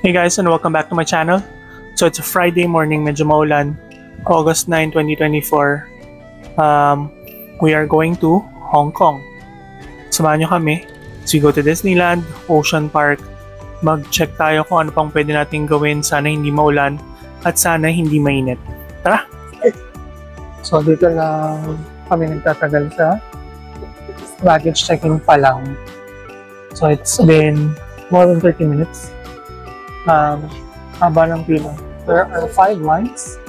Hey guys, and welcome back to my channel. So it's a Friday morning, medyo maulan, August 9, 2024. We are going to Hong Kong. Samahan nyo kami as we go to Disneyland, Ocean Park. Mag-check tayo kung ano pang pwede natin gawin. Sana hindi maulan at sana hindi mainit. Tara! So dito lang kami nagtatagal sa baggage checking pa lang. So it's been more than 30 minutes. Haba ng pila. There are 5 lines.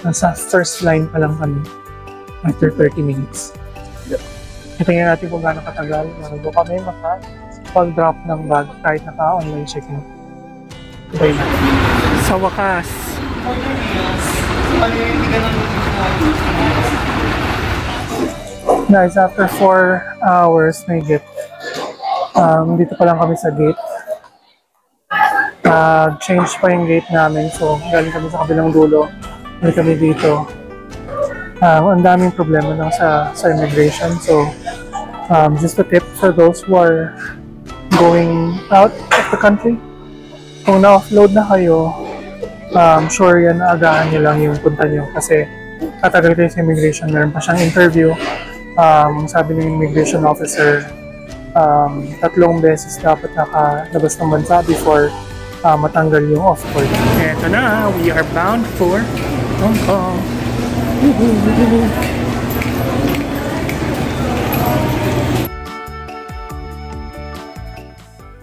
Nasa first line pa lang kami after 30 minutes. Tingnan natin kung gaano katagal. Bago kami makapag-drop ng bag kahit naka-online check-in. Try natin. Sa wakas. Guys, after 4 hours na higit, dito pa lang kami sa gate. Change pa yung gate namin, so galing kami sa kabilang dulo, galing kami dito. Ang daming problema lang sa immigration, so just a tip for those who are going out of the country, kung na-offload na kayo, sure yan, agahan nyo lang yung punta nyo kasi katagal kayo sa immigration. Meron pa siyang interview. Sabi ng immigration officer, 3 beses dapat nakalabas ng bansa before matanggal yung off-board. Eto na, we are bound for Hong Kong.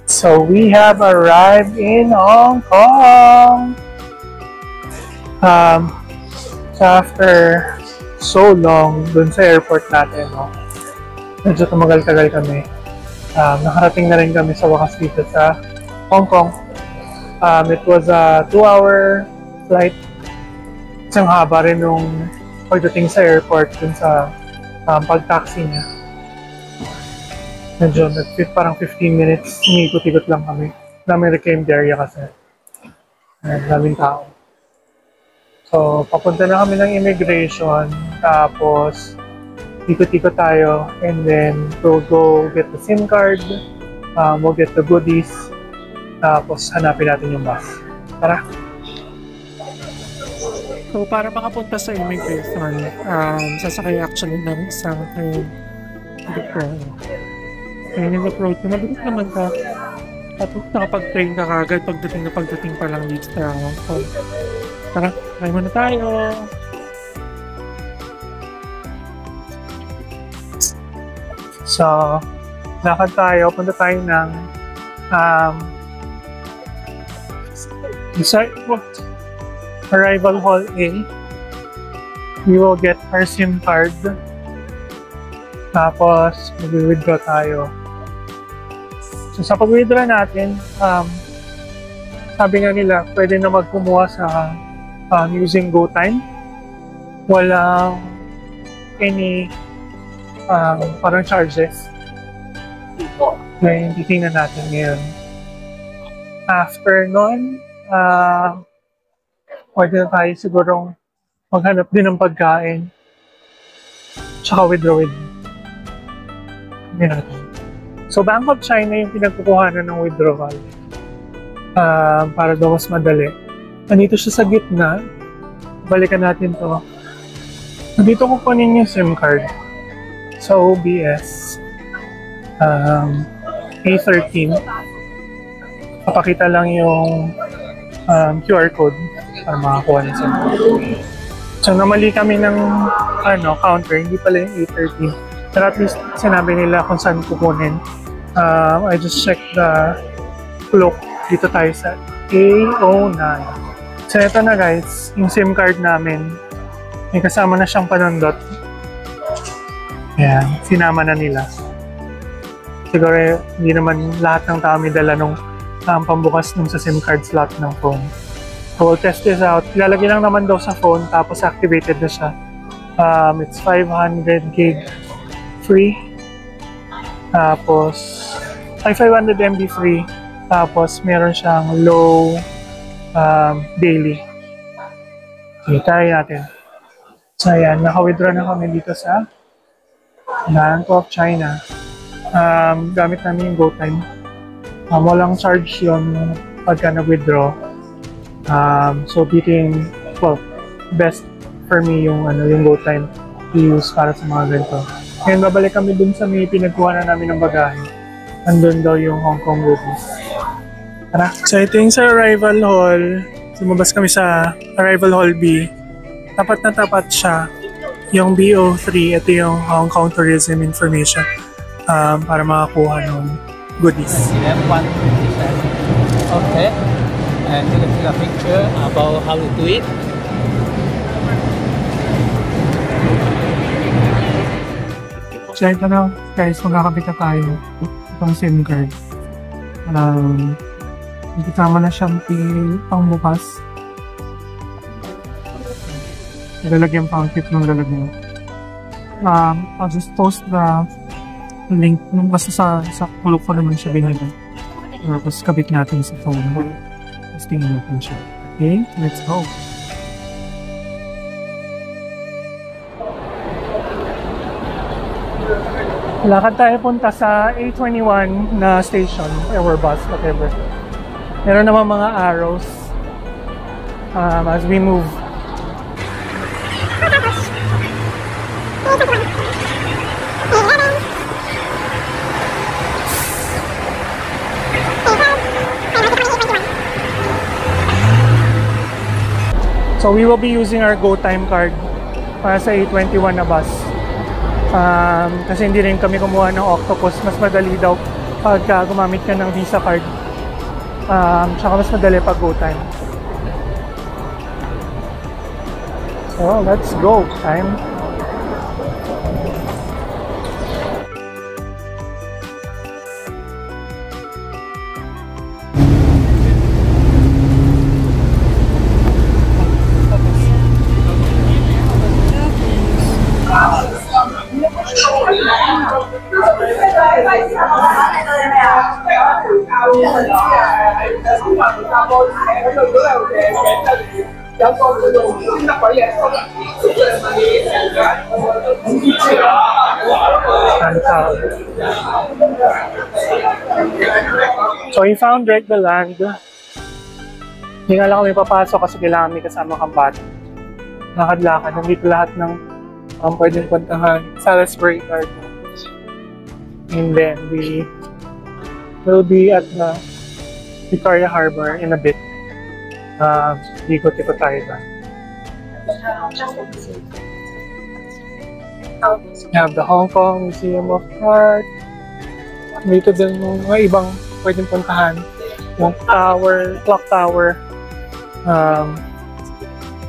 So we have arrived in Hong Kong. So after so long dun sa airport natin, no? Medyo tumagal-tagal kami. Nakarating na rin kami sa wakas dito sa Hong Kong. It was a 2-hour flight. Isang haba rin nung pagdating sa airport dun sa pag-taxi niya. Medyo nag-fit parang 15 minutes. Umikot-ikot lang kami. Daming reclaimed area kasi. Daming tao. So, papunta na kami ng immigration. Tapos, ikot-ikot tayo. And then, we'll go get the SIM card. We'll get the goodies. Tapos hanapin natin yung bus. Tara! So para makapunta sa immigration, sasakay actually ng isang train. Ayun yung approach. Mabilis naman ka. At nakapag-train ka kagad pagdating pa lang dito sa Hong Kong. Tara, try muna tayo! So, lakad tayo. Punta tayo ng Arrival Hall A. We will get our SIM card. Tapos, mag-withdraw tayo. So, sa pag-withdraw natin, sabi nga nila, pwede na magkumuha sa using GoTime. Walang any parang charges. Ngayon, titingnan natin ngayon. After nun, pwede na tayo sigurong maghanap din ng pagkain tsaka withdraw. So Bank of China yung pinagkukuhanan ng withdrawal para daw mas madali. Nandito siya sa gitna. Balikan natin to. Nandito kukunin yung SIM card sa OBS A13. Papakita lang yung QR code para makakuha ng SIM card. So namali kami ng counter, hindi pala yung A13. Pero at least sinabi nila kung saan kukunin. I just checked the clock. Dito tayo sa A09. So ito na guys, yung SIM card namin. May kasama na siyang panundot. Ayan, sinama na nila. Siguro hindi naman lahat ng tao may dala nung pambukas nung sa SIM card slot ng phone. So we'll test this out. Ilalagay lang naman daw sa phone tapos activated na siya. It's 500 gig free. Tapos 500 MB free. Tapos meron siyang low daily. Okay, try natin. So ayan, naka-withdraw na kami dito sa Bank of China. Gamit namin yung GoTime. Walang charge yun. pagka nag-withdraw. So well, best for me yung yung GoTime i-use para sa mga ganito. Ngayon babalik kami dun sa may pinagkuha na namin ng bagahe. Andun daw yung Hong Kong rupees. Tara. So ito yung sa arrival hall. Sumabas kami sa arrival hall B. Tapat na tapat siya. Yung BO3, ito yung Hong Kong Tourism Information para makakuha ng goodies. Okay. And you can take a picture about how to do it. So ito na guys, magkakabit na tayo itong SIM card. Kasama na siyang pangbukas. Lalagyan pa ang tip ng lalagyan. I'll just post the link nung basta sa kulok ko naman siya binigay. Tapos kabit natin sa phone. Tapos tingin natin siya. Okay, let's go. Lakad tayo punta sa A21 na station or bus, whatever. Meron naman mga arrows as we move. So we will be using our GoTime card para sa A21 na bus. Kasi hindi rin kami kumuha ng Octopus. Mas madali daw pag gumamit ka ng Visa card. Tsaka mas madali pag GoTime. So let's go, time. So we found Drake the Land. Hindi nga lang kami papasok kasi kailangan may kasama kang bata. Lakad-lakad. Nandito lahat ng pwedeng puntahan. Salisbury Gardens. And then we will be at the Victoria Harbor in a bit. Ikot-ikot tayo doon. We have the Hong Kong Museum of Art. Dito din yung mga ibang pwedeng puntahan. Yung tower, clock tower.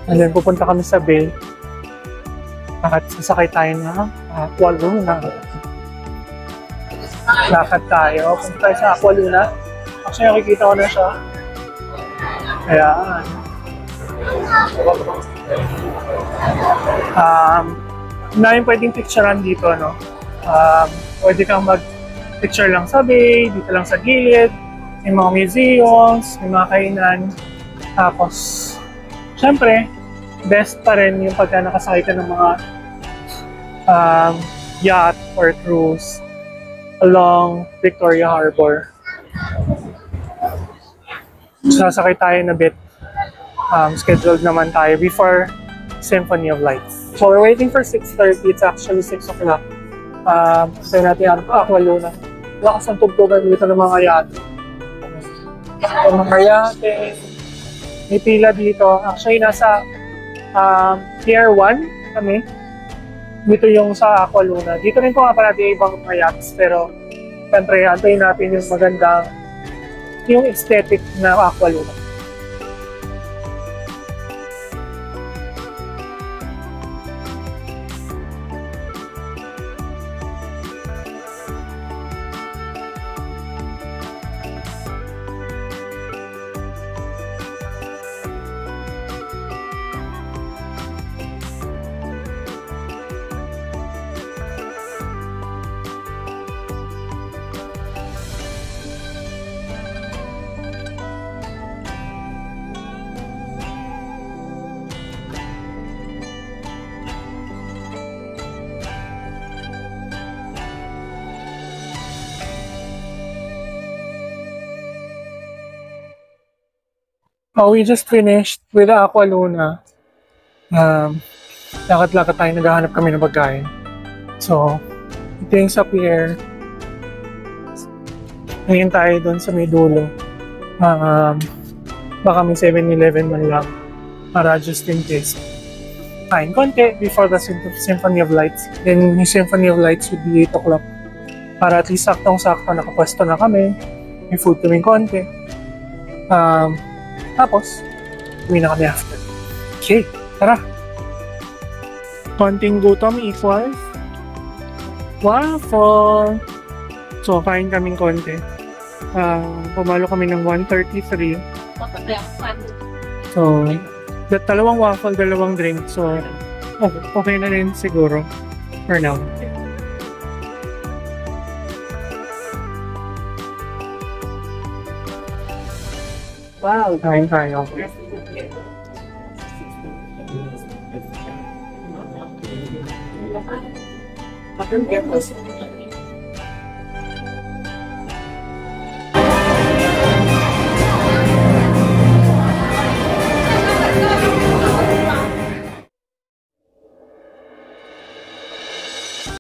And then pupunta kami sa bay. At sasakay tayo na Aqua Luna. Lakad tayo. Punta tayo sa Aqua Luna. Actually, nakikita ko na siya. Ayan. Na yung pwedeng picturean dito, no? Pwede kang mag-picture lang sa bay, dito lang sa gilid. May mga museums, may mga kainan. Tapos, syempre, best pa rin yung pagka nakasakay ka ng mga yacht or cruise along Victoria Harbor. Sasakay tayo na bit. Scheduled naman tayo before Symphony of Lights. So we're waiting for 6:30. It's actually 6 o'clock. Sabi natin ang Aqua Luna. Lakas ang tugtugan dito ng mga yate. Mga yate. May pila dito. Actually, nasa Pier 1 kami. Dito yung sa Aqua Luna. Dito rin po nga pala yung ibang mga yachts. Pero, siyempre, antayin natin yung magandang yung aesthetic na Aqua Luna. We just finished with Aqua Luna. Lakad-lakad tayo, naghahanap kami ng pagkain. So, ito yung sa pier. Ngayon tayo doon sa may dulo. Baka may 7-Eleven man lang. Para just in case. Kain konti before the Symphony of Lights. Then, yung Symphony of Lights would be 8 o'clock. Para at least saktong-sakto nakapwesto na kami. May food kaming konti. Tapos, uwi na kami after. Okay, tara! Konting gutom equals waffle! So, kain kaming konti. Pumalo kami ng 133. So, dalawang waffle, dalawang drink. So, okay na rin siguro for now. Wow! Kain tayo.